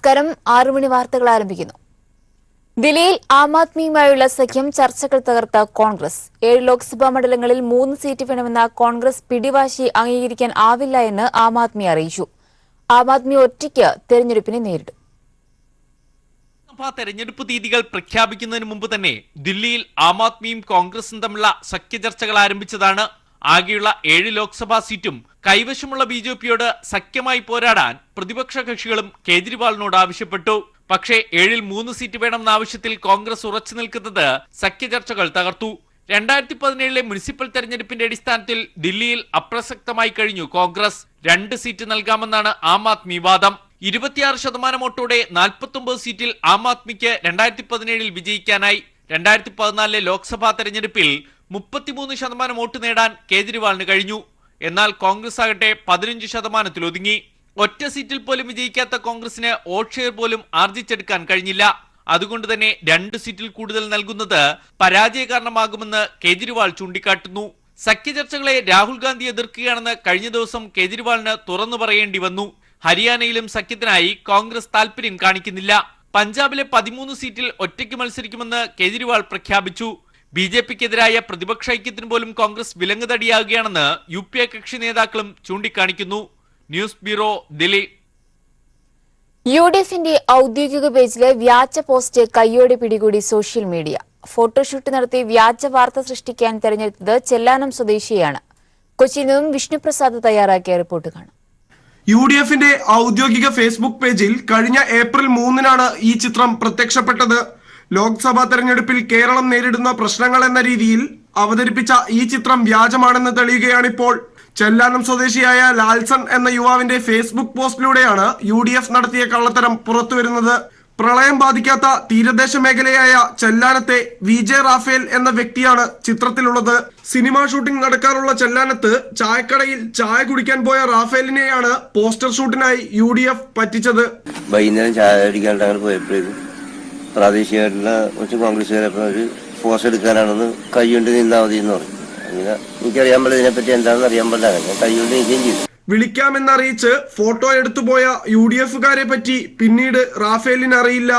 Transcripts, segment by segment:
നമസ്കാരം. 6 മണി വാർത്തകൾ ആരംഭിക്കുന്നു. ദില്ലിയിൽ ആം ആദ്മിയുമായുള്ള സഖ്യം ചർച്ചകൾ തകർത്ത കോൺഗ്രസ്. 7 ലോക്സഭാ മണ്ഡലങ്ങളിൽ 3 സീറ്റ് വേണമെന്ന കോൺഗ്രസ് പിടിവാശി അംഗീകരിക്കാൻ ആവില്ല എന്ന് ആം ആദ്മി അറിയിച്ചു. ആം ആദ്മി ഒറ്റയ്ക്ക് തെരഞ്ഞെടുപ്പിനെ നേരിടും. തെരഞ്ഞെടുപ്പ് തീയതികൾ പ്രഖ്യാപിക്കുന്നതിന് മുമ്പ് തന്നെ ദില്ലിയിൽ ആം ആദ്മിയും കോൺഗ്രസും തമ്മിലുള്ള സഖ്യചർച്ചകൾ ആരംഭിച്ചതാണ്. ആകെയുള്ള 7 ലോക്സഭാ സീറ്റും കൈവശമുള്ള ബിജെപിയോട് സഖ്യമായി പോരാടാൻ പ്രതിപക്ഷ കക്ഷികളും കേജ്രിവാളിനോട് ആവശ്യപ്പെട്ടു. പക്ഷേ 7-ൽ 3 സീറ്റ് വേണമെന്ന ആവശ്യത്തിൽ കോൺഗ്രസ് ഉറച്ചു നിൽക്കുന്നത് സഖ്യചർച്ചകൾ തകർത്തു. 2017 മുനിസിപ്പൽ തെരഞ്ഞെടുപ്പിന്റെ അടിസ്ഥാനത്തിൽ ദില്ലിയിൽ അപ്രസക്തമായി കഴിഞ്ഞു കോൺഗ്രസ്. 2 സീറ്റ് നൽകാമെന്നാണ് ആം ആദ്മി വാദം. 26% വോട്ടോടെ 49 സീറ്റിൽ ആം ആദ്മിക്ക് 2017 വിജയിക്കാനായി. 2014 ലോക്സഭാ തെരഞ്ഞെടുപ്പിൽ 33% വോട്ട് നേടാൻ കേജ്രിവാളിന് കഴിഞ്ഞു. എന്നാൽ കോൺഗ്രസ് ആകട്ടെ 15% ഒതുങ്ങി. ഒറ്റ സീറ്റിൽ പോലും വിജയിക്കാത്ത കോൺഗ്രസിന് വോട്ട് ഷെയർ പോലും ആർജിച്ചെടുക്കാൻ കഴിഞ്ഞില്ല. അതുകൊണ്ട് തന്നെ 2 സീറ്റിൽ കൂടുതൽ നൽകുന്നത് പരാജയ കാരണമാകുമെന്ന് കേജ്രിവാൾ ചൂണ്ടിക്കാട്ടുന്നു. സഖ്യചർച്ചകളെ രാഹുൽ ഗാന്ധി എതിർക്കുകയാണെന്ന് കഴിഞ്ഞ ദിവസം കേജ്രിവാളിന് തുറന്നു പറയേണ്ടി വന്നു. ഹരിയാനയിലും സഖ്യത്തിനായി കോൺഗ്രസ് താൽപര്യം കാണിക്കുന്നില്ല. പഞ്ചാബിലെ 13 സീറ്റിൽ ഒറ്റയ്ക്ക് മത്സരിക്കുമെന്ന് കേജ്രിവാൾ പ്രഖ്യാപിച്ചു. ബിജെപിക്കെതിരായ പ്രതിപക്ഷ ഐക്യത്തിന് പോലും കോൺഗ്രസ് വിലങ്ങുതടിയാകുകയാണെന്ന് UPA കക്ഷി നേതാക്കളും ചൂണ്ടിക്കാണിക്കുന്നു. News bureau, Delhi. UDFന്റെ ഔദ്യോഗിക പേജിലെ വ്യാജ പോസ്റ്റ് കയ്യോടെ പിടികൂടി സോഷ്യൽ മീഡിയ. ഫോട്ടോഷൂട്ട് നടത്തി വ്യാജ വാർത്ത സൃഷ്ടിക്കാൻ തെരഞ്ഞെടുത്തത് ചെല്ലാനം സ്വദേശിയാണ്. കൊച്ചിയിൽ നിന്നും വിഷ്ണുപ്രസാദ് തയ്യാറാക്കിയ റിപ്പോർട്ട് കാണാം. UDFന്റെ ഔദ്യോഗിക ഫേസ്ബുക്ക് പേജിൽ കഴിഞ്ഞ ഏപ്രിൽ 3-നാണ് ഈ ചിത്രം പ്രത്യക്ഷപ്പെട്ടത്. ലോക്സഭാ തെരഞ്ഞെടുപ്പിൽ കേരളം നേരിടുന്ന പ്രശ്നങ്ങൾ എന്ന രീതിയിൽ അവതരിപ്പിച്ച ഈ ചിത്രം വ്യാജമാണെന്ന് തെളിയുകയാണിപ്പോൾ. ചെല്ലാനം സ്വദേശിയായ ലാൽസൺ എന്ന യുവാവിന്റെ ഫേസ്ബുക്ക് പോസ്റ്റിലൂടെയാണ് UDF നടത്തിയ കള്ളത്തരം പുറത്തുവരുന്നത്. പ്രളയം ബാധിക്കാത്ത തീരദേശ മേഖലയായ ചെല്ലാനത്തെ VJ റാഫേൽ എന്ന വ്യക്തിയാണ് ചിത്രത്തിലുള്ളത്. സിനിമാ ഷൂട്ടിംഗ് നടക്കാറുള്ള ചെല്ലാനത്ത് ചായക്കടയിൽ ചായ കുടിക്കാൻ പോയ റാഫേലിനെയാണ് പോസ്റ്റർ ഷൂട്ടിനായി UDF പറ്റിച്ചത്. വൈകുന്നേരം ചായ അടിക്കാണ്ട് പോയപ്പോഴേക്കും പ്രാദേശികമായിട്ടുള്ള കുറച്ച് കോൺഗ്രസ്സുകാരപ്പോൾ ഒരു പോസ്റ്റ് എടുക്കാനാണെന്ന് കൈകൊണ്ട് നിന്നാൽ മതി എന്ന് പറഞ്ഞു. അങ്ങനെ എനിക്കറിയാൻ പറ്റില്ല, ഇതിനെപ്പറ്റി എന്താണെന്ന് അറിയാൻ പറ്റില്ല. അങ്ങനെ കൈകൊണ്ട് നിൽക്കുകയും ചെയ്തു. വിളിക്കാമെന്നറിയിച്ച് ഫോട്ടോ എടുത്തുപോയ UDFകാരെ പറ്റി പിന്നീട് റാഫേലിന് അറിയില്ല.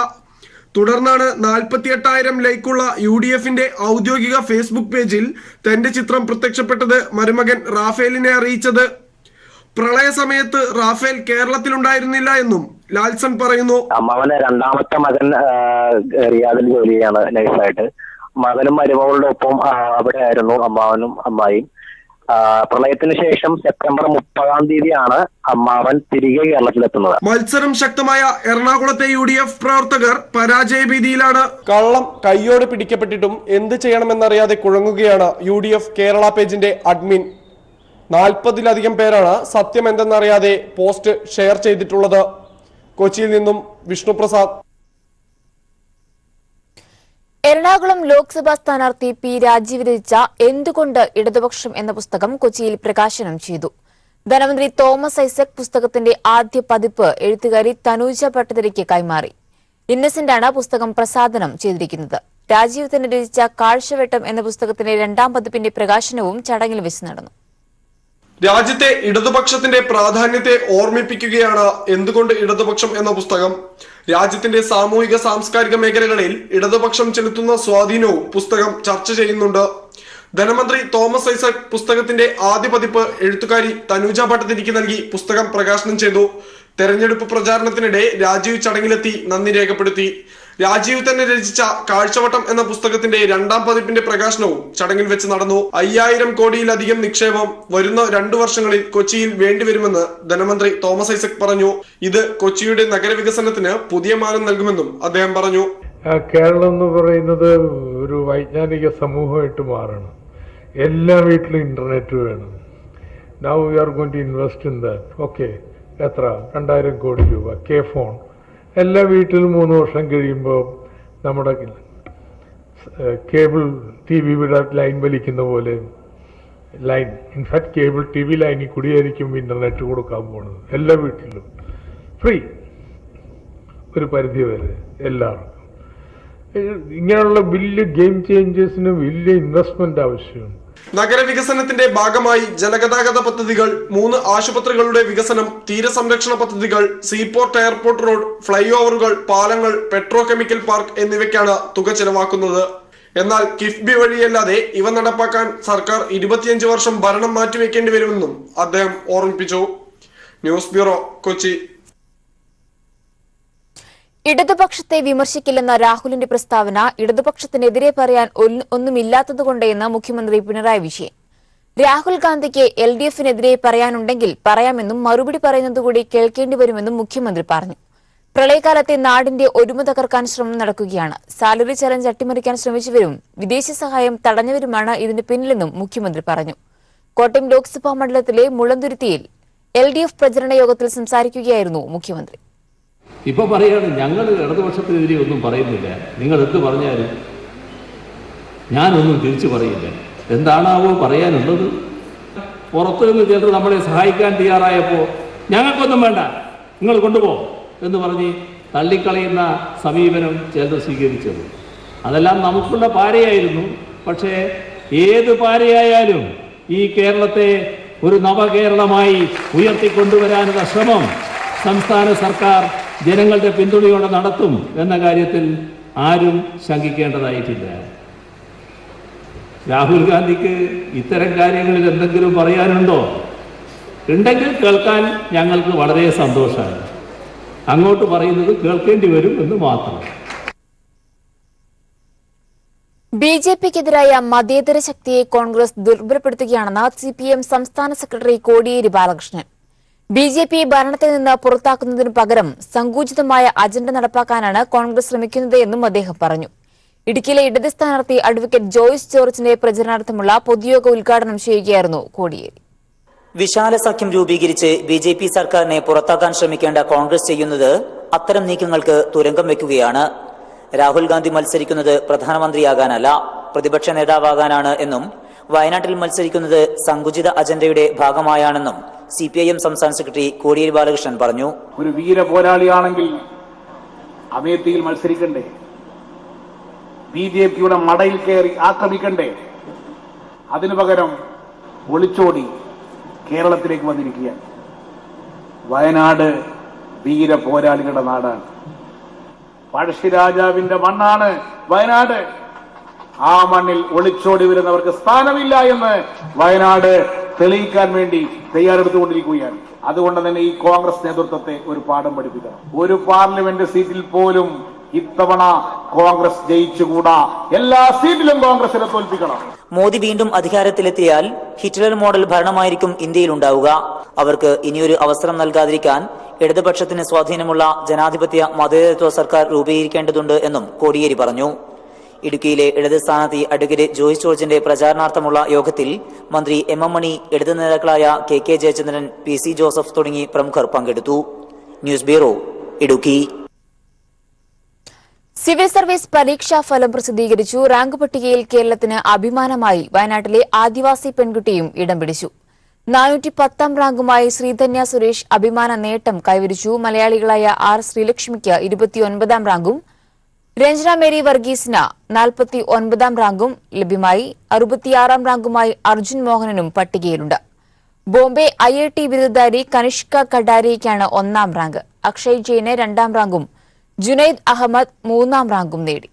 തുടർന്നാണ് 48,000 ലൈക്കുള്ള UDFന്റെ ഔദ്യോഗിക ഫേസ്ബുക്ക് പേജിൽ തന്റെ ചിത്രം പ്രത്യക്ഷപ്പെട്ടത് മരുമകൻ റാഫേലിനെ അറിയിച്ചത്. പ്രളയ സമയത്ത് റാഫേൽ കേരളത്തിലുണ്ടായിരുന്നില്ല എന്നും ലാൽസൺ പറയുന്നു. അമ്മാവന്റെ രണ്ടാമത്തെ മകൻ റിയാദിൽ ജോലി ചെയ്യാണ് നൈസായിട്ട്. മകനും മരുമകളുടെ ഒപ്പം അവിടെ ആയിരുന്നു അമ്മാവനും അമ്മായിയും. പ്രളയത്തിന് ശേഷം സെപ്റ്റംബർ 30-ാണ് അമ്മാവൻ തിരികെ കേരളത്തിലെത്തുന്നത്. മത്സരം ശക്തമായ എറണാകുളത്തെ UDF പ്രവർത്തകർ പരാജയ ഭീതിയിലാണ്. കള്ളം കയ്യോടെ പിടിക്കപ്പെട്ടിട്ടും എന്ത് ചെയ്യണമെന്നറിയാതെ കുഴങ്ങുകയാണ് UDF കേരള പേജിന്റെ അഡ്മിൻ. 40-ലധികം പേരാണ് സത്യം എന്തെന്നറിയാതെ പോസ്റ്റ് ഷെയർ ചെയ്തിട്ടുള്ളത്. കൊച്ചിയിൽ നിന്നും വിഷ്ണുപ്രസാദ്. എറണാകുളം ലോക്സഭാ സ്ഥാനാർത്ഥി P. രാജീവ് രചിച്ച എന്തുകൊണ്ട് ഇടതുപക്ഷം എന്ന പുസ്തകം കൊച്ചിയിൽ പ്രകാശനം ചെയ്തു. ധനമന്ത്രി തോമസ് ഐസക് പുസ്തകത്തിന്റെ ആദ്യ പതിപ്പ് എഴുത്തുകാരി തനൂജ ഭട്ടതിരിക്ക് കൈമാറി. ഇന്നസെന്റാണ് പുസ്തകം പ്രസാധനം ചെയ്തിരിക്കുന്നത്. രാജീവ് തന്നെ രചിച്ച കാഴ്ചവെട്ടം എന്ന പുസ്തകത്തിന്റെ 2ാം പതിപ്പിന്റെ പ്രകാശനവും ചടങ്ങിൽ വെച്ച് നടന്നു. രാജ്യത്തെ ഇടതുപക്ഷത്തിന്റെ പ്രാധാന്യത്തെ ഓർമ്മിപ്പിക്കുകയാണ് എന്തുകൊണ്ട് ഇടതുപക്ഷം എന്ന പുസ്തകം. രാജ്യത്തിന്റെ സാമൂഹിക സാംസ്കാരിക മേഖലകളിൽ ഇടതുപക്ഷം ചെലുത്തുന്ന സ്വാധീനവും പുസ്തകം ചർച്ച ചെയ്യുന്നുണ്ട്. ധനമന്ത്രി തോമസ് ഐസക് പുസ്തകത്തിന്റെ ആദ്യ പതിപ്പ് എഴുത്തുകാരി തനൂജ ഭട്ടതിരിക്ക് നൽകി പുസ്തകം പ്രകാശനം ചെയ്തു. തെരഞ്ഞെടുപ്പ് പ്രചാരണത്തിനിടെ രാജീവ് ചടങ്ങിലെത്തി നന്ദി രേഖപ്പെടുത്തി. രാജീവ് തന്നെ രചിച്ച കാഴ്ചവട്ടം എന്ന പുസ്തകത്തിന്റെ 2ാം പതിപ്പിന്റെ പ്രകാശനവും ചടങ്ങിൽ വെച്ച് നടന്നു. 5000 കോടിയിലധികം നിക്ഷേപം വരുന്ന 2 വർഷങ്ങളിൽ കൊച്ചിയിൽ വേണ്ടിവരുമെന്ന് ധനമന്ത്രി തോമസ് ഐസക് പറഞ്ഞു. ഇത് കൊച്ചിയുടെ നഗരവികസനത്തിന് പുതിയ മാനം നൽകുമെന്നും അദ്ദേഹം പറഞ്ഞു. കേരളം എന്ന് പറയുന്നത് ഒരു വൈജ്ഞാനിക സമൂഹമായിട്ട് മാറണം. എല്ലാ വീട്ടിലും ഇന്റർനെറ്റ് വേണം. Now we are going to invest in that. Okay, എത്ര 2000 കോടി രൂപ. ഫോൺ എല്ലാ വീട്ടിലും 3 വർഷം കഴിയുമ്പോൾ നമ്മുടെ കേബിൾ TV ലൈൻ വലിക്കുന്ന പോലെ ലൈൻ, ഇൻഫാക്ട് കേബിൾ TV ലൈനിൽ കൂടിയായിരിക്കും ഇന്റർനെറ്റ് കൊടുക്കാൻ പോകുന്നത്. എല്ലാ വീട്ടിലും ഫ്രീ, ഒരു പരിധി വരെ എല്ലാവർക്കും. ഇങ്ങനെയുള്ള വലിയ ഗെയിം ചേഞ്ചേഴ്സിന് വലിയ ഇൻവെസ്റ്റ്മെന്റ് ആവശ്യമുണ്ട്. നഗരവികസനത്തിന്റെ ഭാഗമായി ജലഗതാഗത പദ്ധതികൾ, 3 ആശുപത്രികളുടെ വികസനം, തീരസംരക്ഷണ പദ്ധതികൾ, സീപോർട്ട് എയർപോർട്ട് റോഡ്, ഫ്ലൈ ഓവറുകൾ, പാലങ്ങൾ, പെട്രോ കെമിക്കൽ പാർക്ക് എന്നിവയ്ക്കാണ് തുക ചെലവാക്കുന്നത്. എന്നാൽ കിഫ്ബി വഴിയല്ലാതെ ഇവ നടപ്പാക്കാൻ സർക്കാർ 25 വർഷം ഭരണം മാറ്റിവെക്കേണ്ടി വരുമെന്നും അദ്ദേഹം ഓർമ്മിപ്പിച്ചു. News bureau, Kochi. ഇടതുപക്ഷത്തെ വിമർശിക്കില്ലെന്ന രാഹുലിന്റെ പ്രസ്താവന ഇടതുപക്ഷത്തിനെതിരെ പറയാൻ ഒന്നുമില്ലാത്തതുകൊണ്ടെന്ന് മുഖ്യമന്ത്രി പിണറായി വിജയൻ. രാഹുൽ ഗാന്ധിക്ക് LDFനെതിരെ പറയാനുണ്ടെങ്കിൽ പറയാമെന്നും മറുപടി പറയുന്നതുകൂടി കേൾക്കേണ്ടി വരുമെന്നും മുഖ്യമന്ത്രി പറഞ്ഞു. പ്രളയകാലത്തെ നാടിന്റെ ഒരുമ തകർക്കാൻ ശ്രമം നടക്കുകയാണ്. സാലറി ചലഞ്ച് അട്ടിമറിക്കാൻ ശ്രമിച്ചവരും വിദേശ സഹായം തടഞ്ഞവരുമാണ് ഇതിന് പിന്നിലെന്നും മുഖ്യമന്ത്രി പറഞ്ഞു. കോട്ടയം ലോക്സഭാ മണ്ഡലത്തിലെ മുളന്തുരുത്തിയിൽ LDF പ്രചരണ യോഗത്തിൽ സംസാരിക്കുകയായിരുന്നു മുഖ്യമന്ത്രി. ഇപ്പൊ പറയാണ് ഞങ്ങൾ ഇടതുപക്ഷത്തിനെതിരെ ഒന്നും പറയുന്നില്ല, നിങ്ങൾ എന്ത് പറഞ്ഞാലും ഞാനൊന്നും തിരിച്ചു പറയില്ല. എന്താണാവോ പറയാനുള്ളത്? പുറത്തു നിന്ന് ചിലർ നമ്മളെ സഹായിക്കാൻ തയ്യാറായപ്പോൾ ഞങ്ങൾക്കൊന്നും വേണ്ട, നിങ്ങൾ കൊണ്ടുപോകും എന്ന് പറഞ്ഞ് തള്ളിക്കളയുന്ന സമീപനം ചിലർ സ്വീകരിച്ചത്. അതെല്ലാം നമുക്കുള്ള പാരയായിരുന്നു. പക്ഷേ ഏത് പാരയായാലും ഈ കേരളത്തെ ഒരു നവകേരളമായി ഉയർത്തിക്കൊണ്ടുവരാനുള്ള ശ്രമം സംസ്ഥാന സർക്കാർ ജനങ്ങളുടെ പിന്തുണയോടെ നടത്തും എന്ന കാര്യത്തിൽ ആരും ശങ്കിക്കേണ്ടതായിട്ടില്ല. രാഹുൽ ഗാന്ധിക്ക് ഇത്തരം കാര്യങ്ങളിൽ എന്തെങ്കിലും പറയാനുണ്ടോ? ഉണ്ടെങ്കിൽ കേൾക്കാൻ ഞങ്ങൾക്ക് വളരെ സന്തോഷമാണ്. അങ്ങോട്ട് പറയുന്നത് കേൾക്കേണ്ടി വരും എന്ന് മാത്രം. BJPക്കെതിരായ മതേതര ശക്തിയെ കോൺഗ്രസ് ദുർബലപ്പെടുത്തുകയാണെന്ന് CPM സംസ്ഥാന സെക്രട്ടറി കോടിയേരി ബാലകൃഷ്ണൻ. BJP ഭരണത്തിൽ നിന്ന് പുറത്താക്കുന്നതിനു പകരം സങ്കുചിതമായ അജണ്ട നടപ്പാക്കാനാണ് കോൺഗ്രസ് ശ്രമിക്കുന്നത് എന്നും അദ്ദേഹം പറഞ്ഞു. ഇടുക്കിയിലെ ഇടത് സ്ഥാനാർത്ഥി അഡ്വക്കേറ്റ് ജോയ്സ് ജോർജിന്റെ പ്രചരണാർത്ഥമുള്ള പൊതുയോഗ ഉദ്ഘാടനം ചെയ്യുകയായിരുന്നു കോടിയേരി. വിശാല സഖ്യം രൂപീകരിച്ച് BJP സർക്കാരിനെ പുറത്താക്കാൻ ശ്രമിക്കേണ്ട കോൺഗ്രസ് ചെയ്യുന്നത് അത്തരം നീക്കങ്ങൾക്ക് തുരങ്കം വെക്കുകയാണ്. രാഹുൽ ഗാന്ധി മത്സരിക്കുന്നത് പ്രധാനമന്ത്രിയാകാനല്ല, പ്രതിപക്ഷ നേതാവാകാനാണ് എന്നും വയനാട്ടിൽ മത്സരിക്കുന്നത് സങ്കുചിത അജണ്ടയുടെ ഭാഗമായാണെന്നും CPIM സംസ്ഥാന സെക്രട്ടറി കോടിയേരി ബാലകൃഷ്ണൻ പറഞ്ഞു. ഒരു വീര പോരാളിയാണെങ്കിൽ അമേത്തിയിൽ മത്സരിക്കണ്ടേ? BJPയുടെ മടയിൽ കയറി ആക്രമിക്കണ്ടേ? അതിനു പകരം ഒളിച്ചോടി കേരളത്തിലേക്ക് വന്നിരിക്കുകയാണ്. വയനാട് വീര പോരാളികളുടെ നാടാണ്. പഴശ്ശിരാജാവിന്റെ മണ്ണാണ് വയനാട്. ആ മണ്ണിൽ ഒളിച്ചോടി വരുന്നവർക്ക് സ്ഥാനമില്ല എന്ന് വയനാട് തെളിയിക്കാൻ വേണ്ടി തയ്യാറെടുത്തുകൊണ്ടിരിക്കുകയാണ്. അതുകൊണ്ട് തന്നെ ഈ കോൺഗ്രസ് നേതൃത്വത്തെ ഒരു പാഠം പഠിപ്പിക്കണം. ഒരു പാർലമെന്റ് സീറ്റിൽ പോലും ഇത്തവണ കോൺഗ്രസ് ജയിച്ചുകൂടാ. എല്ലാ സീറ്റിലും കോൺഗ്രസിനെ തോൽപ്പിക്കണം. മോദി വീണ്ടും അധികാരത്തിലെത്തിയാൽ ഹിറ്റ്ലർ മോഡൽ ഭരണമായിരിക്കും ഇന്ത്യയിൽ ഉണ്ടാവുക. അവർക്ക് ഇനിയൊരു അവസരം നൽകാതിരിക്കാൻ ഇടതുപക്ഷത്തിന് സ്വാധീനമുള്ള ജനാധിപത്യ മതേതരത്വ സർക്കാർ രൂപീകരിക്കേണ്ടതുണ്ട് എന്നും കോടിയേരി പറഞ്ഞു. ഇടുക്കിയിലെ ഇടത് സ്ഥാനാർത്ഥി അഡ്വക്കേറ്റ് ജോയ്സ് ജോർജിന്റെ പ്രചാരണാർത്ഥമുള്ള യോഗത്തിൽ മന്ത്രി MM മണി, ഇടത് നേതാക്കളായ KK ജയചന്ദ്രൻ, PC ജോസഫ് തുടങ്ങി പ്രമുഖർ പങ്കെടുത്തു. News bureau, Idukki. Civil service പരീക്ഷാ ഫലം പ്രസിദ്ധീകരിച്ചു. റാങ്ക് പട്ടികയിൽ കേരളത്തിന് അഭിമാനമായി വയനാട്ടിലെ ആദിവാസി പെൺകുട്ടിയും ഇടം പിടിച്ചു. 410ാം റാങ്കുമായി ശ്രീധന്യ സുരേഷ് അഭിമാന നേട്ടം കൈവരിച്ചു. മലയാളികളായ R ശ്രീലക്ഷ്മിക്ക് 29ാം റാങ്കും രഞ്ജന മേരി വർഗീസിന് 49ാം റാങ്കും ലഭ്യമായി. 66ാം റാങ്കുമായി അർജുൻ മോഹനനും പട്ടികയിലുണ്ട്. ബോംബെ IIT ബിരുദധാരി കനിഷ്ക കഡാരിയ്ക്കാണ് 1ാം റാങ്ക്. അക്ഷയ് ജെയിന് 2ാം റാങ്കും ജുനൈദ് അഹമ്മദ് 3ാം റാങ്കും നേടി.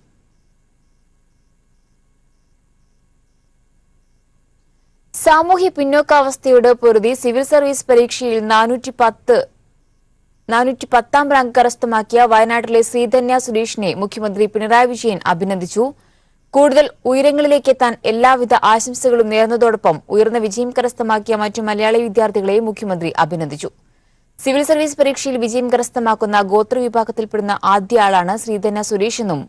സാമൂഹ്യ പിന്നോക്കാവസ്ഥയോട് പൊരുതി സിവിൽ സർവീസ് പരീക്ഷയിൽ 410ാം റാങ്ക് കരസ്ഥമാക്കിയ വയനാട്ടിലെ ശ്രീധന്യ സുരേഷിനെ മുഖ്യമന്ത്രി പിണറായി വിജയൻ അഭിനന്ദിച്ചു. കൂടുതൽ ഉയരങ്ങളിലേക്ക് എത്താൻ എല്ലാവിധ ആശംസകളും നേർന്നതോടൊപ്പം ഉയർന്ന വിജയം കരസ്ഥമാക്കിയ മറ്റു മലയാളി വിദ്യാർത്ഥികളെ മുഖ്യമന്ത്രി അഭിനന്ദിച്ചു. സിവിൽ സർവീസ് പരീക്ഷയിൽ വിജയം കരസ്ഥമാക്കുന്ന ഗോത്രവിഭാഗത്തിൽപ്പെടുന്ന ആദ്യ ആളാണ് ശ്രീധന്യ സുരേഷ് എന്നും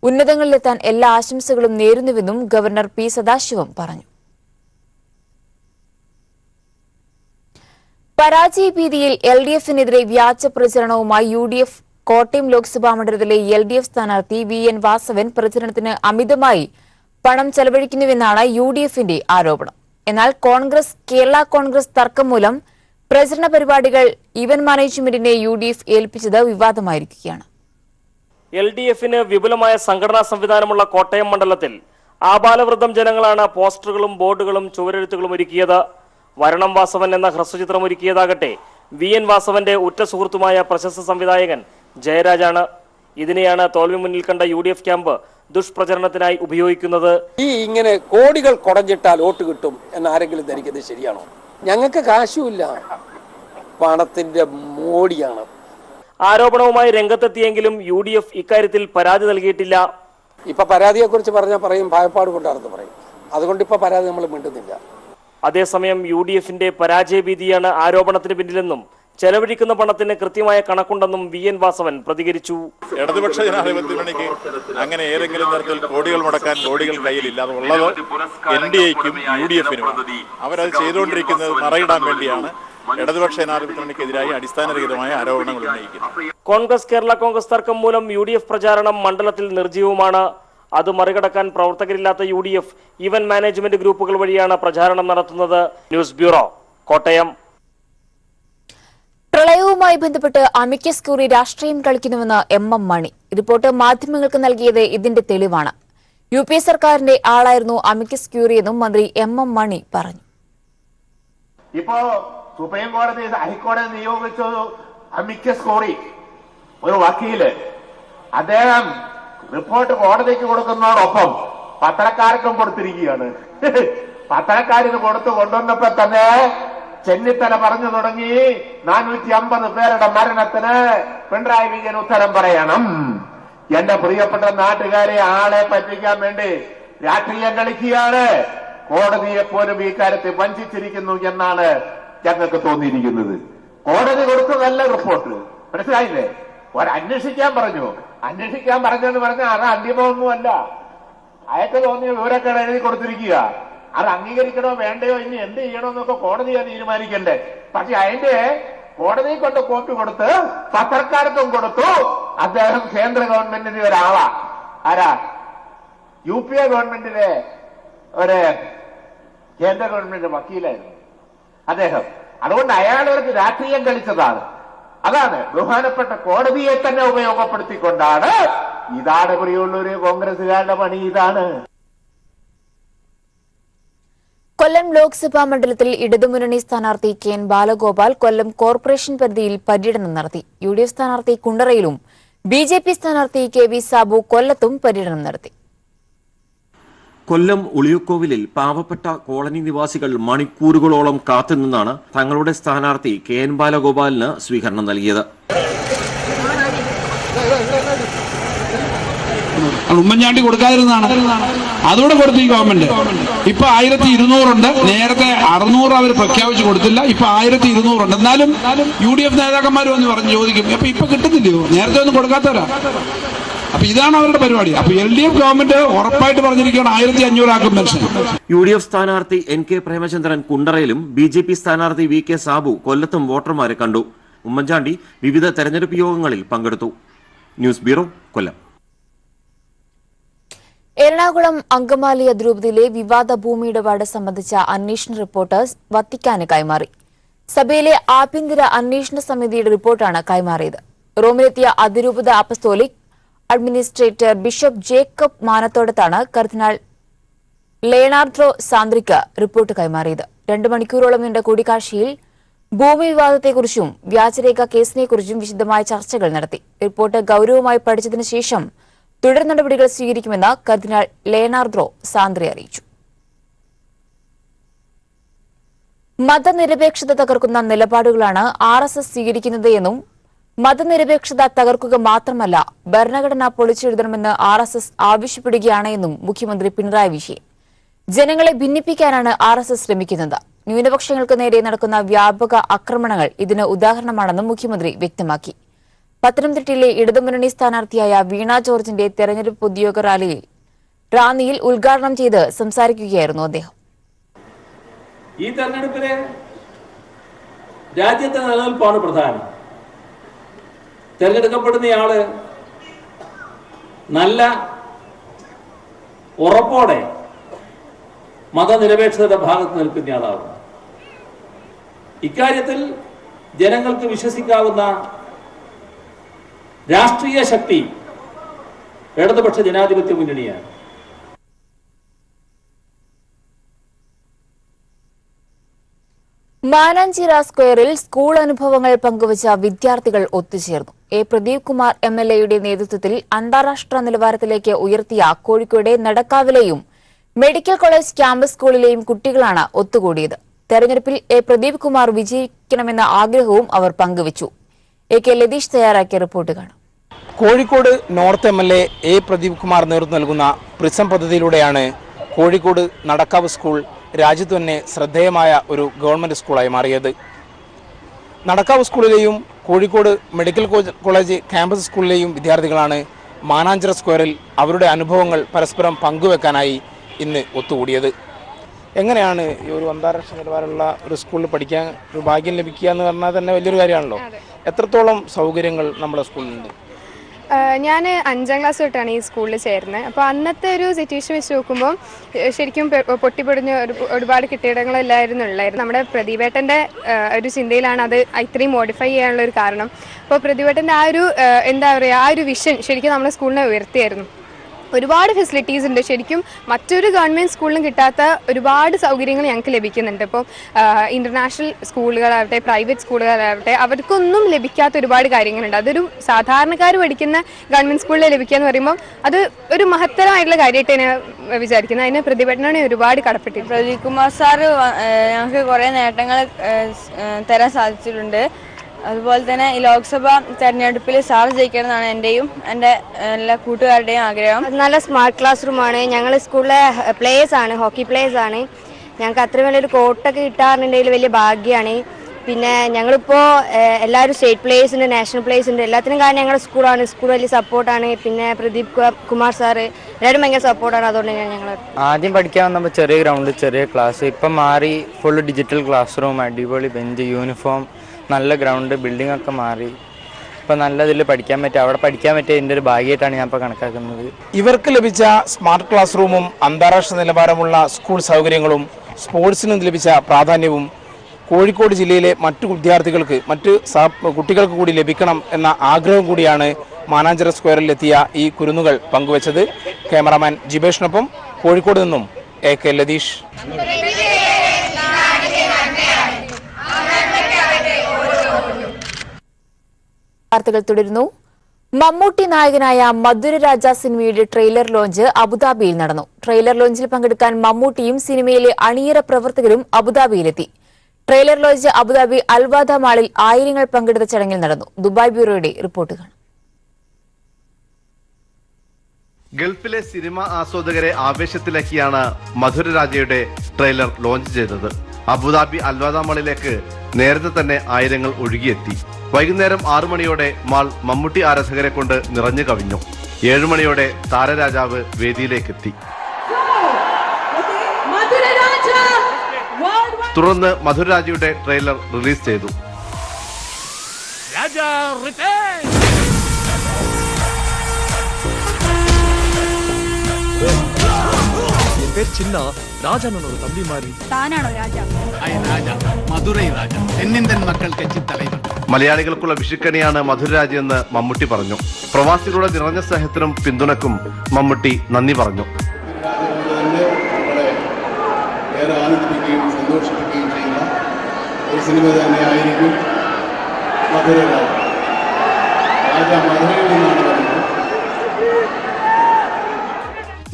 ഉന്നതങ്ങളിലെത്താൻ എല്ലാ ആശംസകളും നേരുന്നുവെന്നും ഗവർണർ P സദാശിവം പറഞ്ഞു. പരാജയഭീതിയിൽ LDFനെതിരെ വ്യാജ പ്രചരണവുമായി UDF കോട്ടയം ലോക്സഭാ മണ്ഡലത്തിലെ LDF സ്ഥാനാർത്ഥി VN വാസവൻ പ്രചരണത്തിന് അമിതമായി പണം ചെലവഴിക്കുന്നുവെന്നാണ് UDFന്റെ ആരോപണം. എന്നാൽ കേരള കോൺഗ്രസ് തർക്കം മൂലം പ്രചരണ പരിപാടികൾ ഇവന്റ് മാനേജ്മെന്റിനെ UDF ഏൽപ്പിച്ചത് വിവാദമായിരിക്കുകയാണ്. LDFന് വിപുലമായ സംഘടനാ സംവിധാനമുള്ള കോട്ടയം മണ്ഡലത്തിൽ ആബാലവൃദ്ധം ജനങ്ങളാണ് പോസ്റ്ററുകളും ബോർഡുകളും ചുവരെഴുത്തുകളും ഒരുക്കിയത്. വരണം വാസവൻ എന്ന ഹ്രസ്വചിത്രം ഒരുക്കിയതാകട്ടെ VN വാസവന്റെ ഉറ്റ സുഹൃത്തുമായ പ്രശസ്ത സംവിധായകൻ ജയരാജാണ്. ഇതിനെയാണ് തോൽവി മുന്നിൽ കണ്ട UDF ക്യാമ്പ് ദുഷ്പ്രചരണത്തിനായി ഉപയോഗിക്കുന്നത്. ഇങ്ങനെ കോടികൾ കുടഞ്ഞിട്ടാൽ വോട്ട് കിട്ടും എന്ന് ആരെങ്കിലും ധരിക്കുന്നത് ശരിയാണോ? ഞങ്ങൾക്ക് കാശുമില്ല, പണത്തിന്റെ മോടിയാണ്. ആരോപണവുമായി രംഗത്തെത്തിയെങ്കിലും UDF ഇക്കാര്യത്തിൽ പരാതി നൽകിയിട്ടില്ല. ഇപ്പൊ പരാതിയെ കുറിച്ച് പറഞ്ഞാൽ പറയും ഭയപ്പാട് കൊണ്ടാണെന്ന് പറയും. അതുകൊണ്ട് ഇപ്പൊ പരാതി നമ്മൾ മിണ്ടുന്നില്ല. അതേസമയം UDFന്റെ പരാജയ ഭീതിയാണ് ആരോപണത്തിന് പിന്നിലെന്നും ചെലവഴിക്കുന്ന പണത്തിന് കൃത്യമായ കണക്കുണ്ടെന്നും VN വാസവൻ പ്രതികരിച്ചു. ഇടതുപക്ഷ ജനാധിപത്യ മുന്നണിക്ക് അങ്ങനെ ഏതെങ്കിലും തരത്തിൽ കോടികൾ മുടക്കാൻ കോടികൾ കയ്യിലില്ല. അതുള്ളത് NDAയ്ക്കും UDFനും. അവരത് ചെയ്തുകൊണ്ടിരിക്കുന്നത് മറയിടാൻ വേണ്ടിയാണ് ഇടതുപക്ഷ ജനാധിപത്യ മുന്നണിക്കെതിരായി അടിസ്ഥാനരഹിതമായ ആരോപണങ്ങൾ ഉന്നയിക്കുന്നത്. കോൺഗ്രസ് കേരള കോൺഗ്രസ് തർക്കം മൂലം UDF പ്രചാരണം മണ്ഡലത്തിൽ നിർജ്ജീവമാണ്. അത് മറികടക്കാൻ പ്രവർത്തകരില്ലാത്ത UDF ഈവന്റ് മാനേജ്മെന്റ് ഗ്രൂപ്പുകൾ വഴിയാണ് പ്രചാരണം നടത്തുന്നത്. News bureau, Kottayam. പ്രളയവുമായി ബന്ധപ്പെട്ട് അമിക്കസ് ക്യൂറി രാഷ്ട്രീയം കളിക്കുന്നുവെന്ന് MM മണി. റിപ്പോർട്ട് മാധ്യമങ്ങൾക്ക് നൽകിയത് ഇതിന്റെ തെളിവാണ്. UPA സർക്കാരിന്റെ ആളായിരുന്നു അമിക്കസ് ക്യൂറി എന്നും മന്ത്രി MM മണി പറഞ്ഞു. ഇപ്പോ സുപ്രീം കോടതി ഹൈക്കോടതി നിയോഗിച്ച അമിക്കസ് ക്യൂറി ഒരു വക്കീല്, അദ്ദേഹം റിപ്പോർട്ട് കോടതിക്ക് കൊടുക്കുന്നതോടൊപ്പം പത്രക്കാർക്കും കൊടുത്തിരിക്കുകയാണ്. പത്രക്കാരിന് കൊണ്ടുവന്നപ്പോ തന്നെ ചെന്നിത്തല പറഞ്ഞു തുടങ്ങി 450 പേരുടെ മരണത്തിന് പിണറായി വിജയൻ ഉത്തരം പറയണം. എന്റെ പ്രിയപ്പെട്ട നാട്ടുകാരെ ആളെ പറ്റിക്കാൻ വേണ്ടി രാഷ്ട്രീയം കളിക്കുകയാണ്. കോടതിയെ പോലും ഈ കാര്യത്തിൽ വഞ്ചിച്ചിരിക്കുന്നു എന്നാണ് ഞങ്ങൾക്ക് തോന്നിയിരിക്കുന്നത്. കോടതി കൊടുത്തതല്ല റിപ്പോർട്ട്, മനസ്സിലായില്ലേ? അന്വേഷിക്കാൻ പറഞ്ഞെന്ന് പറഞ്ഞാൽ അത് അന്തിമമൊന്നുമല്ല. അയക്ക് തോന്നിയ വിവരക്കേട് എഴുതി കൊടുത്തിരിക്കുക. അത് അംഗീകരിക്കണോ വേണ്ടയോ ഇനി എന്ത് ചെയ്യണമെന്നൊക്കെ കോടതിയാണ് തീരുമാനിക്കണ്ടേ. പക്ഷെ അതിന്റെ കോടതി കൊണ്ട് കോപ്പി കൊടുത്ത് പത്രക്കാർക്കും കൊടുത്തു. അദ്ദേഹം കേന്ദ്ര ഗവൺമെന്റിന്റെ ഒരാളാ. ആരാ? UPA ഗവൺമെന്റിലെ ഒരു കേന്ദ്ര ഗവൺമെന്റ് വക്കീലായിരുന്നു അദ്ദേഹം. അതുകൊണ്ട് അയാളവർക്ക് രാഷ്ട്രീയം കളിച്ചതാണ്. അതാണ് ബഹുമാനപ്പെട്ട കോടതിയെ തന്നെ ഉപയോഗപ്പെടുത്തിക്കൊണ്ടാണ്. ഇതാണ് പ്രിയമുള്ളൊരു കോൺഗ്രസുകാരുടെ പണി. ഇതാണ്. കൊല്ലം ലോക്സഭാ മണ്ഡലത്തിൽ ഇടതുമുന്നണി സ്ഥാനാർത്ഥി KN ബാലഗോപാൽ കൊല്ലം കോർപ്പറേഷൻ പരിധിയിൽ പര്യടനം നടത്തി. UDF സ്ഥാനാർത്ഥി കുണ്ടറയിലും BJP സ്ഥാനാർത്ഥി KV സാബു കൊല്ലത്തും പര്യടനം നടത്തി. കൊല്ലം ഉളിയക്കോവിലിൽ പാവപ്പെട്ട കോളനി നിവാസികൾ മണിക്കൂറുകളോളം കാത്തുനിന്നാണ് തങ്ങളുടെ സ്ഥാനാർത്ഥി KN ബാലഗോപാലിന് സ്വീകരണം നൽകിയത്. ഉമ്മൻചാണ്ടി കൊടുക്കാതിരുന്നതാണ്, അതുകൂടെ കൊടുത്തു ഈ ഗവൺമെന്റ്. ഇപ്പൊ 1200 ഉണ്ട്. നേരത്തെ 600 അവർ പ്രഖ്യാപിച്ചു കൊടുത്തില്ല. ഇപ്പൊ 1200 ഉണ്ട്. എന്നാലും UDF നേതാക്കന്മാർ വന്ന് പറഞ്ഞു ചോദിക്കും, ഇപ്പൊ കിട്ടുന്നില്ലയോ? നേരത്തെ ഒന്നും കൊടുക്കാത്തവരാ. അപ്പൊ ഇതാണ് അവരുടെ പരിപാടി. അപ്പൊ LDF ഗവൺമെന്റ് ഉറപ്പായിട്ട് പറഞ്ഞിരിക്കുകയാണ് 1500 ആക്കും പെൻഷൻ. UDF സ്ഥാനാർത്ഥി NK പ്രേമചന്ദ്രൻ കുണ്ടറയിലും BJP സ്ഥാനാർത്ഥി VK സാബു കൊല്ലത്തും വോട്ടർമാരെ കണ്ടു. ഉമ്മൻചാണ്ടി വിവിധ തെരഞ്ഞെടുപ്പ് യോഗങ്ങളിൽ പങ്കെടുത്തു. ന്യൂസ് ബ്യൂറോ, കൊല്ലം. എറണാകുളം അങ്കമാലി അതിരൂപതയിലെ വിവാദ ഭൂമി ഇടപാട് സംബന്ധിച്ച അന്വേഷണ റിപ്പോർട്ട് വത്തിക്കാന് കൈമാറി. സഭയിലെ ആഭ്യന്തര അന്വേഷണ സമിതിയുടെ റിപ്പോർട്ടാണ് കൈമാറിയത്. റോമിലെത്തിയ അതിരൂപത അപ്പസ്തോലിക് അഡ്മിനിസ്ട്രേറ്റർ ബിഷപ്പ് ജേക്കബ് മാനത്തോടത്താണ് കർദിനാൾ ലേണാർഡോ സാന്ദ്രിക്ക് റിപ്പോർട്ട് കൈമാറിയത്. 2 മണിക്കൂറോളം നീണ്ട കൂടിക്കാഴ്ചയിൽ ഭൂമി വിവാദത്തെക്കുറിച്ചും വ്യാജരേഖ കേസിനെക്കുറിച്ചും വിശദമായ ചർച്ചകൾ നടത്തി. റിപ്പോർട്ട് ഗൌരവമായി പഠിച്ചതിനു ശേഷം തുടർ നടപടികൾ സ്വീകരിക്കുമെന്ന് കർദിനാൾ ലേണാർഡോ സാന്ദ്രി അറിയിച്ചു. മതനിരപേക്ഷത തകർക്കുന്ന നിലപാടുകളാണ് RSS സ്വീകരിക്കുന്നത് എന്നും മതനിരപേക്ഷത തകർക്കുക മാത്രമല്ല ഭരണഘടന പൊളിച്ചെഴുതണമെന്ന് RSS ആവശ്യപ്പെടുകയാണ് എന്നും മുഖ്യമന്ത്രി പിണറായി വിജയൻ. ജനങ്ങളെ ഭിന്നിപ്പിക്കാനാണ് RSS ശ്രമിക്കുന്നത്. ന്യൂനപക്ഷങ്ങൾക്ക് നേരെ നടക്കുന്ന വ്യാപക ആക്രമണങ്ങൾ ഇതിന് ഉദാഹരണമാണെന്നും മുഖ്യമന്ത്രി വ്യക്തമാക്കി. പത്തനംതിട്ടയിലെ ഇടതുമുന്നണി സ്ഥാനാർത്ഥിയായ വീണ ജോർജിന്റെ തെരഞ്ഞെടുപ്പ് പൊതുയോഗ റാന്നിയിൽ ഉദ്ഘാടനം ചെയ്ത് സംസാരിക്കുകയായിരുന്നു അദ്ദേഹം. ഈ തെരഞ്ഞെടുപ്പിലെ രാജ്യത്തെ നിലനിൽപ്പാണ് പ്രധാനം. തെരഞ്ഞെടുക്കപ്പെടുന്നയാള് നല്ല ഉറപ്പോടെ മതനിരപേക്ഷതയുടെ ഭാഗത്ത് നിൽക്കുന്നയാളാകും. ഇക്കാര്യത്തിൽ ജനങ്ങൾക്ക് വിശ്വസിക്കാവുന്ന രാഷ്ട്രീയ ശക്തി ഇടതുപക്ഷ ജനാധിപത്യ മുന്നണിയാണ്. മാനാഞ്ചിറ സ്ക്വയറിൽ സ്കൂൾ അനുഭവങ്ങൾ പങ്കുവച്ച വിദ്യാർത്ഥികൾ ഒത്തുചേർന്നു. പ്രദീപ് കുമാർ MLAയുടെ നേതൃത്വത്തിൽ അന്താരാഷ്ട്ര നിലവാരത്തിലേക്ക് ഉയർത്തിയ കോഴിക്കോട് നടക്കാവിലെയും മെഡിക്കൽ കോളേജ് ക്യാമ്പസ് സ്കൂളിലെയും കുട്ടികളാണ് ഒത്തുകൂടിയത്. തെരഞ്ഞെടുപ്പിൽ പ്രദീപ് കുമാർ വിജയിക്കണമെന്ന ആഗ്രഹവും അവർ പങ്കുവച്ചു. കെ ലതീഷ് തയ്യാറാക്കിയ റിപ്പോർട്ട് കാണാം. കോഴിക്കോട് നോർത്ത് MLA പ്രദീപ് കുമാർ നേതൃത്വം നൽകുന്ന പ്രിസം പദ്ധതിയിലൂടെയാണ് കോഴിക്കോട് നടക്കാവ് സ്കൂൾ രാജ്യത്ത് തന്നെ ശ്രദ്ധേയമായ ഒരു ഗവൺമെൻറ് സ്കൂളായി മാറിയത്. നടക്കാവ് സ്കൂളിലെയും കോഴിക്കോട് മെഡിക്കൽ കോളേജ് ക്യാമ്പസ് സ്കൂളിലെയും വിദ്യാർത്ഥികളാണ് മാനാഞ്ചിറ സ്ക്വയറിൽ അവരുടെ അനുഭവങ്ങൾ പരസ്പരം പങ്കുവെക്കാനായി ഇന്ന് ഒത്തുകൂടിയത്. എങ്ങനെയാണ് ഈ ഒരു അന്താരാഷ്ട്ര നിലവാരമുള്ള ഒരു സ്കൂളിൽ പഠിക്കാൻ ഒരു ഭാഗ്യം ലഭിക്കുക എന്ന് പറഞ്ഞാൽ തന്നെ വലിയൊരു കാര്യമാണല്ലോ. എത്രത്തോളം സൗകര്യങ്ങൾ നമ്മുടെ സ്കൂളിലുണ്ട്? ഞാൻ 5ാം ക്ലാസ് തൊട്ടാണ് ഈ സ്കൂളിൽ ചേരുന്നത്. അപ്പോൾ അന്നത്തെ ഒരു സിറ്റുവേഷൻ വെച്ച് നോക്കുമ്പോൾ ശരിക്കും പൊട്ടിപ്പൊടിഞ്ഞ ഒരുപാട് കെട്ടിടങ്ങളെല്ലായിരുന്നു ഉള്ളായിരുന്നു. നമ്മുടെ പ്രതിവേട്ടൻ്റെ ഒരു ചിന്തയിലാണ് അത് ഇത്രയും മോഡിഫൈ ചെയ്യാനുള്ള ഒരു കാരണം. അപ്പോൾ പ്രതിവേട്ടൻ്റെ ആ ഒരു എന്താ പറയുക, ആ ഒരു വിഷൻ ശരിക്കും നമ്മുടെ സ്കൂളിനെ ഉയർത്തിയായിരുന്നു. ഒരുപാട് ഫെസിലിറ്റീസ് ഉണ്ട്. ശരിക്കും മറ്റൊരു ഗവൺമെൻറ് സ്കൂളിലും കിട്ടാത്ത ഒരുപാട് സൗകര്യങ്ങൾ ഞങ്ങൾക്ക് ലഭിക്കുന്നുണ്ട്. ഇപ്പോൾ ഇൻ്റർനാഷണൽ സ്കൂളുകളാവട്ടെ, പ്രൈവറ്റ് സ്കൂളുകളാവട്ടെ, അവർക്കൊന്നും ലഭിക്കാത്ത ഒരുപാട് കാര്യങ്ങളുണ്ട്. അതൊരു സാധാരണക്കാർ പഠിക്കുന്ന ഗവൺമെൻറ് സ്കൂളിൽ ലഭിക്കുക എന്ന് പറയുമ്പോൾ അത് ഒരു മഹത്തരമായിട്ടുള്ള കാര്യമായിട്ട് ഞാൻ വിചാരിക്കുന്നത്. അതിന് പ്രതിഭടനാണ് ഒരുപാട് കടപ്പെട്ടിട്ടുണ്ട്. പ്രദീപ് കുമാർ സാറ് ഞങ്ങൾക്ക് കുറേ നേട്ടങ്ങൾ തരാൻ സാധിച്ചിട്ടുണ്ട്. അതുപോലെ തന്നെ ഈ ലോക്സഭ തെരഞ്ഞെടുപ്പിൽ സാർ ജയിക്കണമെന്നാണ് എൻ്റെയും എൻ്റെ എല്ലാ കൂട്ടുകാരുടെയും ആഗ്രഹം. നല്ല സ്മാർട്ട് ക്ലാസ് റൂമാണ്. ഞങ്ങൾ സ്കൂളിലെ പ്ലേയേഴ്സ് ആണ്, ഹോക്കി പ്ലേയേഴ്സ് ആണ്. ഞങ്ങൾക്ക് അത്രയും വലിയൊരു കോട്ടൊക്കെ കിട്ടാറുണ്ടെങ്കിൽ വലിയ ഭാഗ്യമാണ്. പിന്നെ ഞങ്ങളിപ്പോൾ എല്ലാവരും സ്റ്റേറ്റ് പ്ലേയേഴ്സ് ഉണ്ട്, നാഷണൽ പ്ലേയേഴ്സ് ഉണ്ട്. എല്ലാത്തിനും കാരണം ഞങ്ങളുടെ സ്കൂളാണ്. സ്കൂൾ വലിയ സപ്പോർട്ടാണ്. പിന്നെ പ്രദീപ് കുമാർ സാറ് എല്ലാവരും ഭയങ്കര സപ്പോർട്ടാണ്. അതുകൊണ്ട് തന്നെയാണ് ഞങ്ങൾ ആദ്യം പഠിക്കാൻ വന്നപ്പോൾ ചെറിയ ഗ്രൗണ്ട്, ചെറിയ ക്ലാസ്. ഇപ്പം മാറി ഫുൾ ഡിജിറ്റൽ ക്ലാസ് റൂം, അടിപൊളി ബെഞ്ച്, യൂണിഫോം, നല്ല ഗ്രൗണ്ട്, ബിൽഡിംഗ് ഒക്കെ മാറി. ഇപ്പം നല്ല ഇതിൽ പഠിക്കാൻ പറ്റും. അവിടെ പഠിക്കാൻ പറ്റിയ എൻ്റെ ഒരു ഭാഗ്യമായിട്ടാണ് ഞാൻ ഇപ്പോൾ കണക്കാക്കുന്നത്. ഇവർക്ക് ലഭിച്ച സ്മാർട്ട് ക്ലാസ് റൂമും അന്താരാഷ്ട്ര നിലവാരമുള്ള സ്കൂൾ സൗകര്യങ്ങളും സ്പോർട്സിനും ലഭിച്ച പ്രാധാന്യവും കോഴിക്കോട് ജില്ലയിലെ മറ്റു വിദ്യാർത്ഥികൾക്ക്, മറ്റ് കുട്ടികൾക്ക് കൂടി ലഭിക്കണം എന്ന ആഗ്രഹം കൂടിയാണ് മാനാഞ്ചിറ സ്ക്വയറിലെത്തിയ ഈ കുരുന്നുകൾ പങ്കുവച്ചത്. ക്യാമറാമാൻ ജിബേഷിനൊപ്പം കോഴിക്കോട് നിന്നും കെ ലതീഷ്. വാർത്തകൾ തുടരുന്നു. മമ്മൂട്ടി നായകനായ മധുരരാജ സിനിമയുടെ ട്രെയിലർ ലോഞ്ച് അബുദാബിയിൽ നടന്നു. ട്രെയിലർ ലോഞ്ചിൽ പങ്കെടുക്കാൻ മമ്മൂട്ടിയും സിനിമയിലെ അണിയറ പ്രവർത്തകരും അബുദാബിയിലെത്തി. ട്രെയിലർ ലോഞ്ച് അബുദാബി അൽവാദ മാളിൽ ആയിരങ്ങൾ പങ്കെടുത്ത ചടങ്ങിൽ നടന്നു. ദുബായ് ബ്യൂറോയുടെ റിപ്പോർട്ട് കാണാം. ഗൾഫിലെ സിനിമ ആസ്വാദകരെ ആവേശത്തിലാക്കിയാണ് മധുരരാജയുടെ ട്രെയിലർ ലോഞ്ച് ചെയ്തത്. അബുദാബി അൽവാദ മാളിലേക്ക് നേരത്തെ തന്നെ ആയിരങ്ങൾ ഒഴുകിയെത്തി. വൈകുന്നേരം 6 മണിയോടെ മാൾ മമ്മൂട്ടി ആരാധകരെ കൊണ്ട് നിറഞ്ഞു കവിഞ്ഞു. 7 മണിയോടെ താരരാജാവ് വേദിയിലേക്കെത്തി. തുടർന്ന് മധുരരാജയുടെ ട്രെയിലർ റിലീസ് ചെയ്തു. ചിന്ന രാജാനൊരു തമ്പി മാറി താനാണോ രാജ? മധുരൈ രാജ തെന്നിന്തൻ മക്കൾക്ക് ചിത്തലൈവർ. മലയാളികൾക്കുള്ള വിഷുക്കണിയാണ് മധുരരാജ എന്ന് മമ്മൂട്ടി പറഞ്ഞു. പ്രവാസികളുടെ നിറഞ്ഞ സ്നേഹത്തിനും പിന്തുണക്കും മമ്മൂട്ടി നന്ദി പറഞ്ഞു. ഏറെ ആനന്ദിപ്പിക്കുകയും സന്തോഷിപ്പിക്കുകയും ചെയ്യുന്ന ഒരു സിനിമ തന്നെയായിരിക്കും മധുരരാജ. രാജ മധുരയിൽ നിന്നാണ് വരുന്നത്.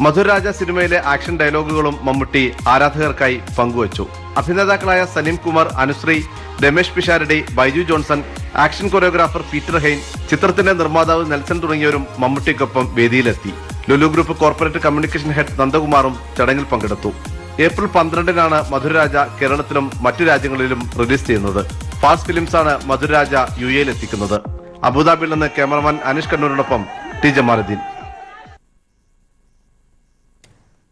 മധുരരാജ സിനിമയിലെ ആക്ഷൻ ഡയലോഗുകളും മമ്മൂട്ടി ആരാധകർക്കായി പങ്കുവച്ചു. അഭിനേതാക്കളായ Salim Kumar, Anusree, Ramesh Pisharody, Baiju Johnson, action choreographer Peter Hein, ചിത്രത്തിന്റെ നിർമ്മാതാവ് നെൽസൺ തുടങ്ങിയവരും മമ്മൂട്ടിക്കൊപ്പം വേദിയിലെത്തി. Lulu group corporate communication head നന്ദകുമാറും ചടങ്ങിൽ പങ്കെടുത്തു. ഏപ്രിൽ 12-നാണ് മധുരരാജ കേരളത്തിലും മറ്റു രാജ്യങ്ങളിലും റിലീസ് ചെയ്യുന്നത്. ഫാസ്റ്റ് ഫിലിംസാണ് മധുരരാജ UAE എത്തിക്കുന്നത്. അബുദാബിയിൽ നിന്ന് ക്യാമറമാൻ അനീഷ് കണ്ണൂരിനൊപ്പം ടി ജമാലുദ്ദീൻ.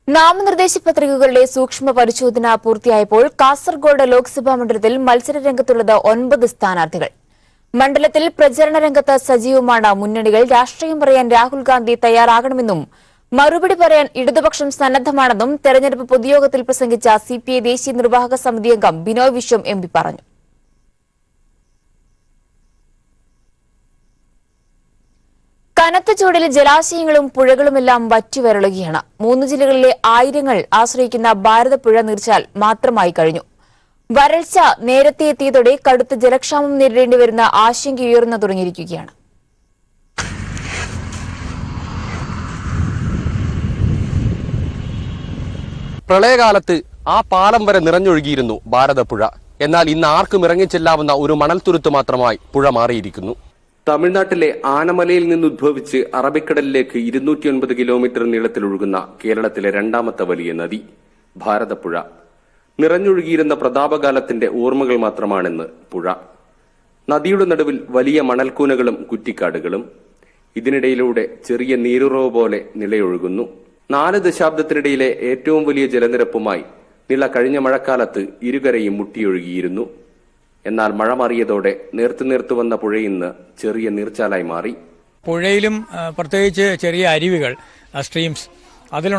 നാമനിർദ്ദേശ പത്രികകളുടെ സൂക്ഷ്മ പരിശോധന പൂർത്തിയായപ്പോൾ കാസർഗോഡ് ലോക്സഭാ മണ്ഡലത്തിൽ മത്സരരംഗത്തുള്ളത് 9 സ്ഥാനാർത്ഥികൾ. മണ്ഡലത്തിൽ പ്രചരണ രംഗത്ത് സജീവമാണ് മുന്നണികൾ. രാഷ്ട്രീയം പറയാൻ രാഹുൽ ഗാന്ധി തയ്യാറാകണമെന്നും മറുപടി പറയാൻ ഇടതുപക്ഷം സന്നദ്ധമാണെന്നും തെരഞ്ഞെടുപ്പ് പൊതുയോഗത്തിൽ പ്രസംഗിച്ച CPI ദേശീയ നിർവാഹക സമിതി അംഗം ബിനോയ് വിശ്വം MP പറഞ്ഞു. കനത്ത ചൂടിൽ ജലാശയങ്ങളും പുഴകളുമെല്ലാം വറ്റിവരളുകയാണ്. 3 ജില്ലകളിലെ ആയിരങ്ങൾ ആശ്രയിക്കുന്ന ഭാരതപ്പുഴ നീർച്ചാൽ മാത്രമായി കഴിഞ്ഞു. വരൾച്ച നേരത്തെ എത്തിയതോടെ കടുത്ത ജലക്ഷാമം നേരിടേണ്ടി വരുന്ന ആശങ്കയുയർന്നു തുടങ്ങിയിരിക്കുകയാണ്. പ്രളയകാലത്ത് ആ പാലം വരെ നിറഞ്ഞൊഴുകിയിരുന്നു ഭാരതപ്പുഴ. എന്നാൽ ഇന്ന് ആർക്കും ഇറങ്ങിച്ചെല്ലാവുന്ന ഒരു മണൽത്തുരുത്ത് മാത്രമായി പുഴ മാറിയിരിക്കുന്നു. തമിഴ്നാട്ടിലെ ആനമലയിൽ നിന്നുദ്ഭവിച്ച് അറബിക്കടലിലേക്ക് 209 കിലോമീറ്റർ നീളത്തിലൊഴുകുന്ന കേരളത്തിലെ രണ്ടാമത്തെ വലിയ നദി ഭാരതപ്പുഴ. നിറഞ്ഞൊഴുകിയിരുന്ന പ്രതാപകാലത്തിന്റെ ഓർമ്മകൾ മാത്രമാണെന്ന് പുഴ. നദിയുടെ നടുവിൽ വലിയ മണൽക്കൂനകളും കുറ്റിക്കാടുകളും. ഇതിനിടയിലൂടെ ചെറിയ നീരുറവ് പോലെ നിലയൊഴുകുന്നു. 4 ദശാബ്ദത്തിനിടയിലെ ഏറ്റവും വലിയ ജലനിരപ്പുമായി നില കഴിഞ്ഞ മഴക്കാലത്ത് ഇരുകരയും മുട്ടിയൊഴുകിയിരുന്നു. എന്നാൽ മഴ മാറിയതോടെ നേർത്തു വന്ന പുഴയിന്ന് ചെറിയ നീർച്ചാലായി മാറി. പുഴയിലും പ്രത്യേകിച്ച് ചെറിയ അരുവികൾ, സ്ട്രീംസ്, അതിൽ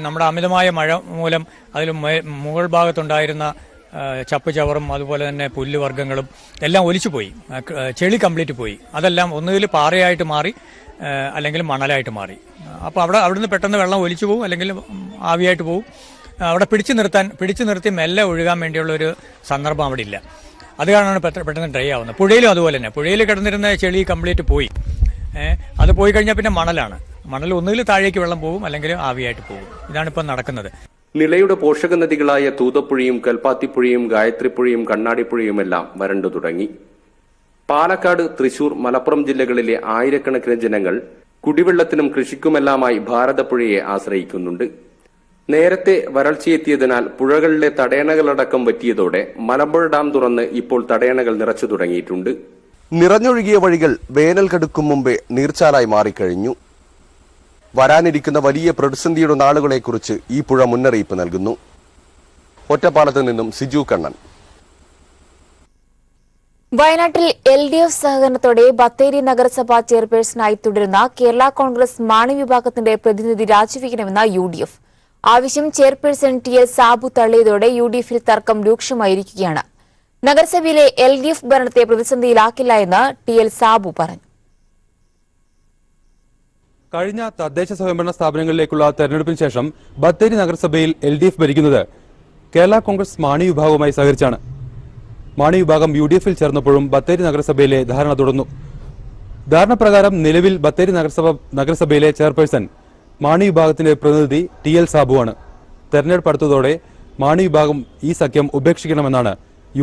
നമ്മുടെ അമിതമായ മഴ മൂലം അതിൽ മുകൾ ഭാഗത്തുണ്ടായിരുന്ന ചപ്പ് ചവറും അതുപോലെ തന്നെ പുല്ലുവർഗ്ഗങ്ങളും എല്ലാം ഒലിച്ചുപോയി. ചെളി കംപ്ലീറ്റ് പോയി. അതെല്ലാം ഒന്നുകിൽ പാറയായിട്ട് മാറി അല്ലെങ്കിൽ മണലായിട്ട് മാറി. അപ്പോൾ അവിടുന്ന് പെട്ടെന്ന് വെള്ളം ഒലിച്ചു പോകും, അല്ലെങ്കിൽ ആവിയായിട്ട് പോകും. അവിടെ പിടിച്ചു നിർത്തി മെല്ലെ ഒഴുകാൻ വേണ്ടിയുള്ള ഒരു സന്ദർഭം അവിടെ ഇല്ല. അത് കാരണമാണ് പെട്ടെന്ന് ഡ്രൈ ആവുന്നത്. പുഴയിലും അതുപോലെ തന്നെ. പുഴയിൽ കിടന്നിരുന്ന ചെളി കംപ്ലീറ്റ് പോയി. അത് പോയി കഴിഞ്ഞാൽ പിന്നെ മണലാണ്. മണൽ ഒന്നുകിൽ താഴേക്ക് വെള്ളം പോകും, അല്ലെങ്കിൽ ആവിയായിട്ട് പോകും. ഇതാണ് ഇപ്പം നടക്കുന്നത്. നിലയുടെ പോഷക നദികളായ തൂതപ്പുഴയും കൽപ്പാത്തിപ്പുഴയും ഗായത്രിപ്പുഴയും കണ്ണാടിപ്പുഴയുമെല്ലാം വരണ്ടു തുടങ്ങി. പാലക്കാട്, തൃശൂർ, മലപ്പുറം ജില്ലകളിലെ ആയിരക്കണക്കിന് ജനങ്ങൾ കുടിവെള്ളത്തിനും കൃഷിക്കുമെല്ലാമായി ഭാരതപ്പുഴയെ ആശ്രയിക്കുന്നുണ്ട്. നേരത്തെ വരൾച്ചയെത്തിയതിനാൽ പുഴകളിലെ തടയണകളടക്കം വറ്റിയതോടെ മലമ്പുഴ ഡാം തുറന്ന് ഇപ്പോൾ തടയണകൾ നിറച്ചു തുടങ്ങിയിട്ടുണ്ട്. നിറഞ്ഞൊഴുകിയ വഴികൾ വേനൽ കടുക്കും മുമ്പേ നീർച്ചാലായി മാറിക്കഴിഞ്ഞു. വരാനിരിക്കുന്ന വലിയ പ്രതിസന്ധിയുടെ നാളുകളെക്കുറിച്ച് ഈ പുഴ മുന്നറിയിപ്പ് നൽകുന്നു. ഒറ്റപ്പാലത്ത് നിന്നും സിജു കണ്ണൻ. വയനാട്ടിൽ LDF സഹകരണത്തോടെ ബത്തേരി നഗരസഭാ ചെയർപേഴ്സണായി തുടരുന്ന കേരള കോൺഗ്രസ് മാണി വിഭാഗത്തിന്റെ പ്രതിനിധി രാജിവെക്കണമെന്ന UDF ആവശ്യം ചെയർപേഴ്സൺ TL സാബു തള്ളിയതോടെ UDFിൽ തർക്കം രൂക്ഷമായിരിക്കുകയാണ്. നഗരസഭയിലെ LDF ഭരണത്തെ പ്രതിസന്ധിയിലാക്കില്ല എന്ന് TL സാബു പറഞ്ഞു. കഴിഞ്ഞ തദ്ദേശ സ്വയംഭരണ സ്ഥാപനങ്ങളിലേക്കുള്ള തെരഞ്ഞെടുപ്പിന് ശേഷം ബത്തേരി നഗരസഭയിൽ LDF ഭരിക്കുന്നത് കേരള കോൺഗ്രസ് മാണി വിഭാഗവുമായി സഹകരിച്ചാണ്. മാണി വിഭാഗം UDFിൽ ചേർന്നപ്പോഴും ബത്തേരി നഗരസഭയിലെ ധാരണ തുടർന്നു. ധാരണ പ്രകാരം നിലവിൽ ബത്തേരി നഗരസഭയിലെ ചെയർപേഴ്സൺ മാണി വിഭാഗത്തിന്റെ പ്രതിനിധി TL സാബുവാണ്. തെരഞ്ഞെടുപ്പ് അടുത്തതോടെ മാണി വിഭാഗം ഈ സഖ്യം ഉപേക്ഷിക്കണമെന്നാണ്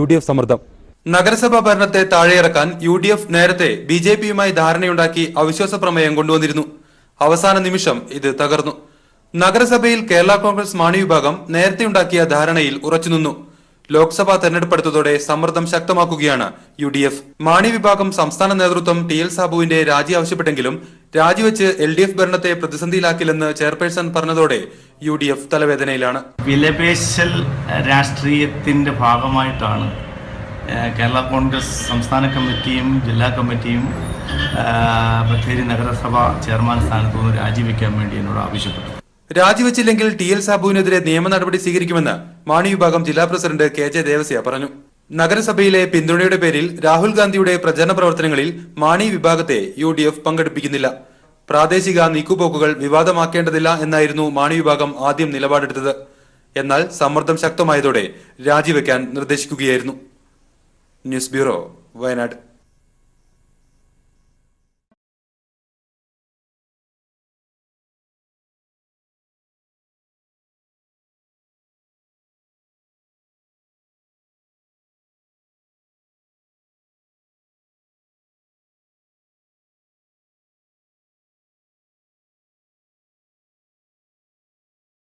UDF സമ്മർദ്ദം. നഗരസഭാ ഭരണത്തെ താഴെയിറക്കാൻ UDF നേരത്തെ BJPയുമായി ധാരണയുണ്ടാക്കി അവിശ്വാസ പ്രമേയം കൊണ്ടുവന്നിരുന്നു. അവസാന നിമിഷം ഇത് തകർന്നു. നഗരസഭയിൽ കേരള കോൺഗ്രസ് മാണി വിഭാഗം നേരത്തെയുണ്ടാക്കിയ ധാരണയിൽ ഉറച്ചുനിന്നു. ലോക്സഭാ തെരഞ്ഞെടുപ്പെടുത്തതോടെ സമ്മർദ്ദം ശക്തമാക്കുകയാണ് UDF. മാണി വിഭാഗം സംസ്ഥാന നേതൃത്വം TL സാബുവിന്റെ രാജി ആവശ്യപ്പെട്ടെങ്കിലും രാജിവെച്ച് LDF ഭരണത്തെ പ്രതിസന്ധിയിലാക്കില്ലെന്ന് ചെയർപേഴ്സൺ പറഞ്ഞതോടെ UDF തലവേദനയിലാണ്. വിലപേശൽ രാഷ്ട്രീയത്തിന്റെ ഭാഗമായിട്ടാണ് കേരള കോൺഗ്രസ് സംസ്ഥാന കമ്മിറ്റിയും ജില്ലാ കമ്മിറ്റിയും ബത്തേരി നഗരസഭ ചെയർമാൻ സ്ഥാനത്തു നിന്ന് രാജിവെക്കാൻ വേണ്ടി എന്നോട് ആവശ്യപ്പെട്ടു. രാജിവെച്ചില്ലെങ്കിൽ TL സാബുവിനെതിരെ നിയമ നടപടി സ്വീകരിക്കുമെന്ന് മാണി വിഭാഗം ജില്ലാ പ്രസിഡന്റ് KJ ദേവസ്യ പറഞ്ഞു. നഗരസഭയിലെ പിന്തുണയുടെ പേരിൽ രാഹുൽ ഗാന്ധിയുടെ പ്രചരണ പ്രവർത്തനങ്ങളിൽ മാണി വിഭാഗത്തെ UDF പങ്കെടുപ്പിക്കുന്നില്ല. പ്രാദേശിക നീക്കുപോക്കുകൾ വിവാദമാക്കേണ്ടതില്ല എന്നായിരുന്നു മാണി വിഭാഗം ആദ്യം നിലപാടെടുത്തത്. എന്നാൽ സമ്മർദ്ദം ശക്തമായതോടെ രാജിവെക്കാൻ നിർദ്ദേശിക്കുകയായിരുന്നു. News bureau, Wayanad.